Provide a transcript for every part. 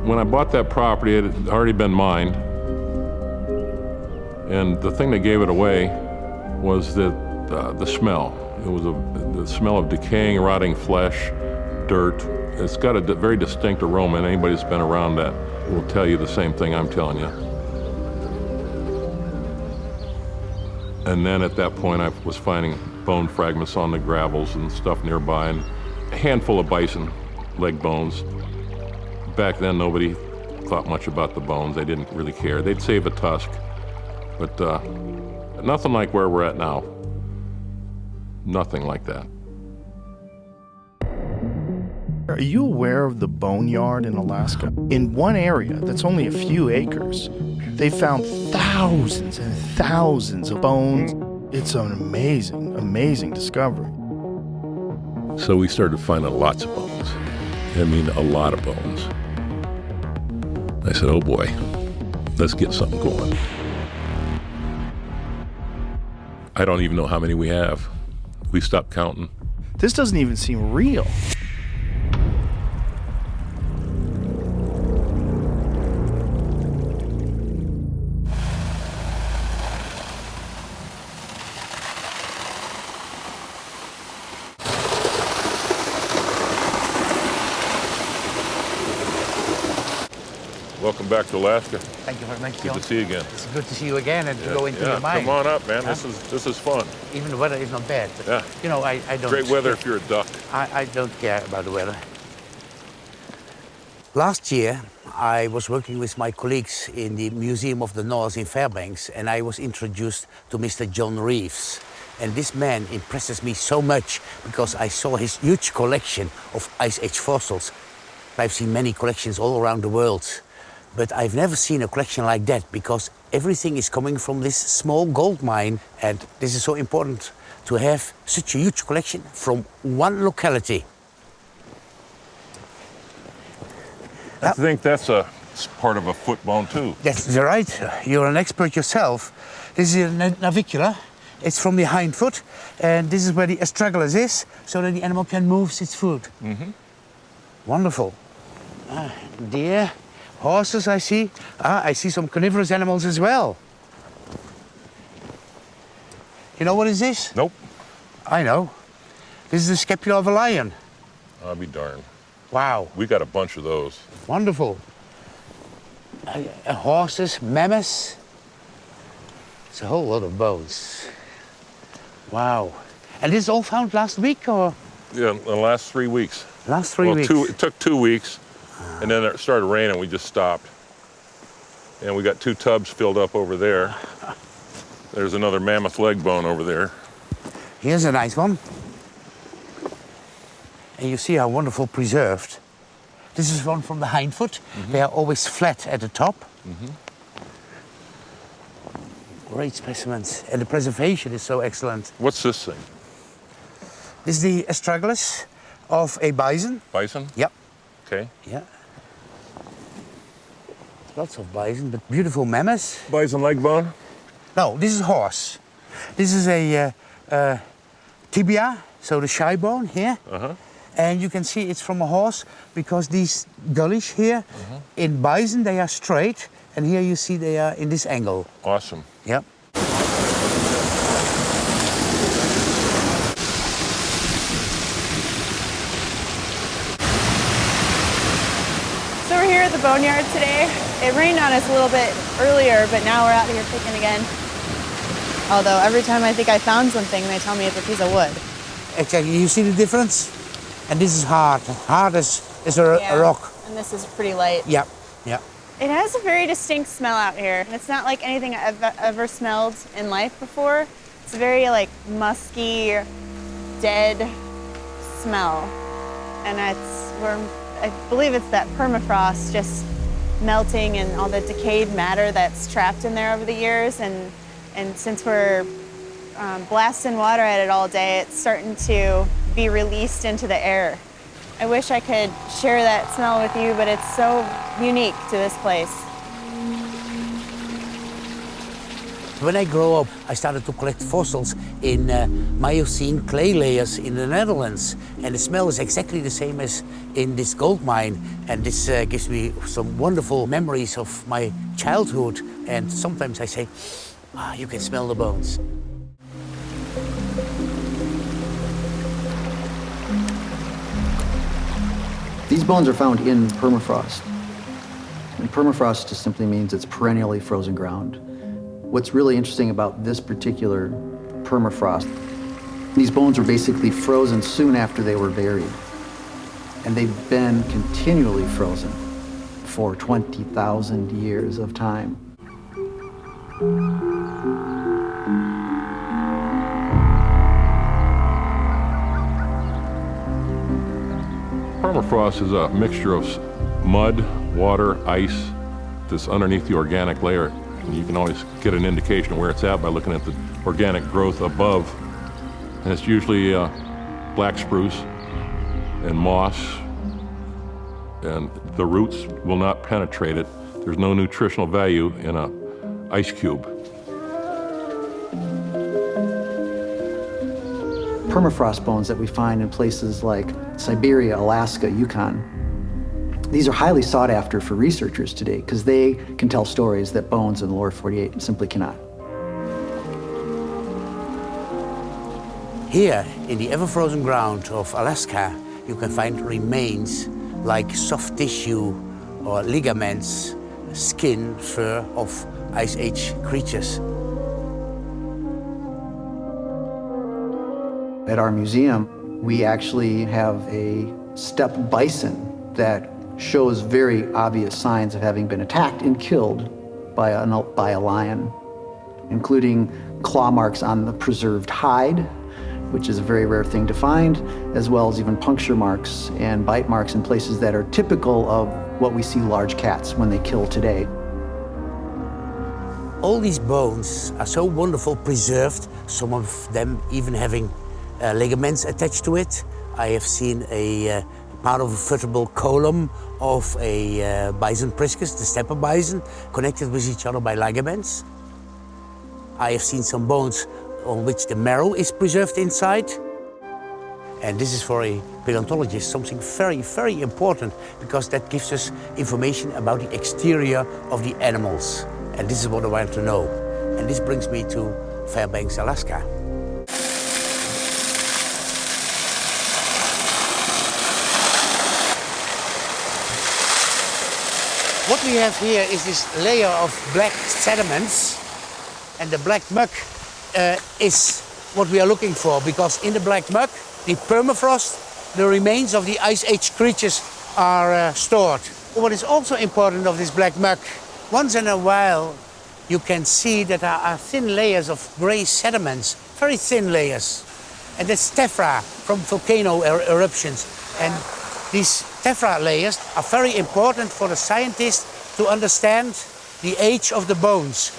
When I bought that property, it had already been mined. And the thing that gave it away was the smell. It was the smell of decaying, rotting flesh, dirt. It's got a very distinct aroma, and anybody that's been around that will tell you the same thing I'm telling you. And then at that point, I was finding bone fragments on the gravels and stuff nearby, and a handful of bison leg bones. Back then, nobody thought much about the bones. They didn't really care. They'd save a tusk, but nothing like where we're at now. Nothing like that. Are you aware of the Boneyard in Alaska? In one area that's only a few acres, they found thousands and thousands of bones. It's an amazing, amazing discovery. So we started finding lots of bones. I mean, a lot of bones. I said, oh boy, let's get something going. I don't even know how many we have. We stopped counting. This doesn't even seem real. Welcome back to Alaska. Thank you very much, Good John. to see you again. It's good to see you again and to go into your mind. Come on up, man. This is fun. Even the weather is not bad. But, Yeah. you know, I don't... Great weather if you're a duck. I don't care about the weather. Last year, I was working with my colleagues in the Museum of the North in Fairbanks, and I was introduced to Mr. John Reeves. And this man impresses me so much because I saw his huge collection of Ice Age fossils. I've seen many collections all around the world, but I've never seen a collection like that because everything is coming from this small gold mine, and this is so important to have such a huge collection from one locality. I think that's part of a foot bone too. That's right. You're an expert yourself. This is a navicular. It's from the hind foot, and this is where the astragalus is, so that the animal can move its foot. Mm-hmm. Wonderful. Deer, horses, I see. I see some carnivorous animals as well. You know what is this? Nope. I know. This is the scapula of a lion. I'll be darned. Wow. We got a bunch of those. Wonderful. Horses, mammoths. It's a whole lot of bones. Wow. And this all found last week, or? Yeah, in the last 3 weeks. Last 3 weeks. It took 2 weeks, and then it started raining. We just stopped. And we got 2 tubs filled up over there. There's another mammoth leg bone over there. Here's a nice one. And you see how wonderful preserved. This is one from the hind foot. Mm-hmm. They are always flat at the top. Mm-hmm. Great specimens. And the preservation is so excellent. What's this thing? This is the astragalus of a bison. Bison? Yep. Okay. Yeah. Lots of bison, but beautiful mammoths. Bison leg bone? No, this is horse. This is a tibia, so the shy bone here. Uh-huh. And you can see it's from a horse because these gullies here, in bison, they are straight. And here you see they are in this angle. Awesome. Yep. So we're here at the Boneyard today. It rained on us a little bit earlier, but now we're out here picking again. Although every time I think I found something, they tell me it's a piece of wood. Exactly. You see the difference? And this is hard. Hard as a rock. And this is pretty light. Yep. Yep. It has a very distinct smell out here. And it's not like anything I've ever smelled in life before. It's a very like musky, dead smell. And I believe it's that permafrost just melting and all the decayed matter that's trapped in there over the years. And since we're blasting water at it all day, it's starting to be released into the air. I wish I could share that smell with you, but it's so unique to this place. When I grew up, I started to collect fossils in Miocene clay layers in the Netherlands. And the smell is exactly the same as in this gold mine. And this gives me some wonderful memories of my childhood. And sometimes I say, ah, you can smell the bones. These bones are found in permafrost. And permafrost just simply means it's perennially frozen ground. What's really interesting about this particular permafrost, these bones were basically frozen soon after they were buried. And they've been continually frozen for 20,000 years of time. Permafrost is a mixture of mud, water, ice that's underneath the organic layer. And you can always get an indication of where it's at by looking at the organic growth above. And it's usually black spruce and moss, and the roots will not penetrate it. There's no nutritional value in an ice cube. Permafrost bones that we find in places like Siberia, Alaska, Yukon. These are highly sought after for researchers today because they can tell stories that bones in the lower 48 simply cannot. Here, in the ever-frozen ground of Alaska, you can find remains like soft tissue or ligaments, skin, fur of Ice Age creatures. At our museum, we actually have a steppe bison that shows very obvious signs of having been attacked and killed by a lion, including claw marks on the preserved hide, which is a very rare thing to find, as well as even puncture marks and bite marks in places that are typical of what we see large cats when they kill today. All these bones are so wonderful preserved, some of them even having ligaments attached to it. I have seen a part of a vertebral column of a bison priscus, the steppe bison, connected with each other by ligaments. I have seen some bones on which the marrow is preserved inside. And this is for a paleontologist something very, very important because that gives us information about the exterior of the animals. And this is what I want to know. And this brings me to Fairbanks, Alaska. What we have here is this layer of black sediments, and the black muck is what we are looking for, because in the black muck, the permafrost, the remains of the Ice Age creatures are stored. What is also important of this black muck, once in a while you can see that there are thin layers of gray sediments, very thin layers. And that's tephra from volcano eruptions. And these tephra layers are very important for the scientists to understand the age of the bones.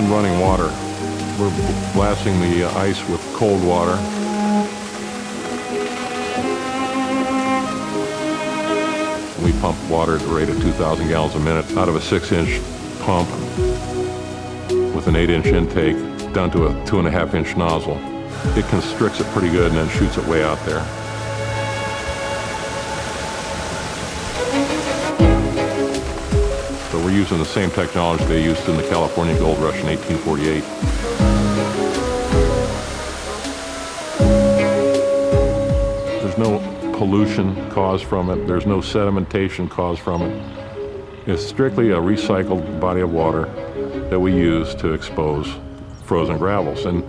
Running water. We're blasting the ice with cold water. We pump water at the rate of 2,000 gallons a minute out of a 6-inch pump with an 8-inch intake down to a 2.5-inch nozzle. It constricts it pretty good and then shoots it way out there. So we're using the same technology they used in the California gold rush in 1848. There's no pollution caused from it. There's no sedimentation caused from it. It's strictly a recycled body of water that we use to expose frozen gravels. And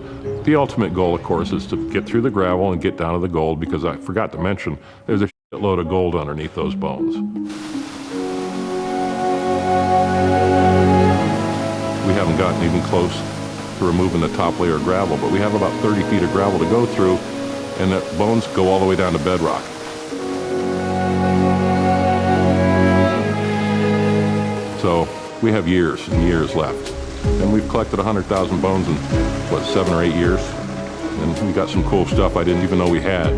the ultimate goal, of course, is to get through the gravel and get down to the gold, because I forgot to mention there's a shitload of gold underneath those bones. We haven't gotten even close to removing the top layer of gravel, but we have about 30 feet of gravel to go through, and the bones go all the way down to bedrock. So we have years and years left. And we've collected 100,000 bones in, 7 or 8 years? And we got some cool stuff I didn't even know we had.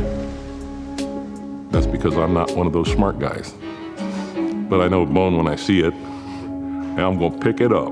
That's because I'm not one of those smart guys. But I know a bone when I see it, and I'm gonna pick it up.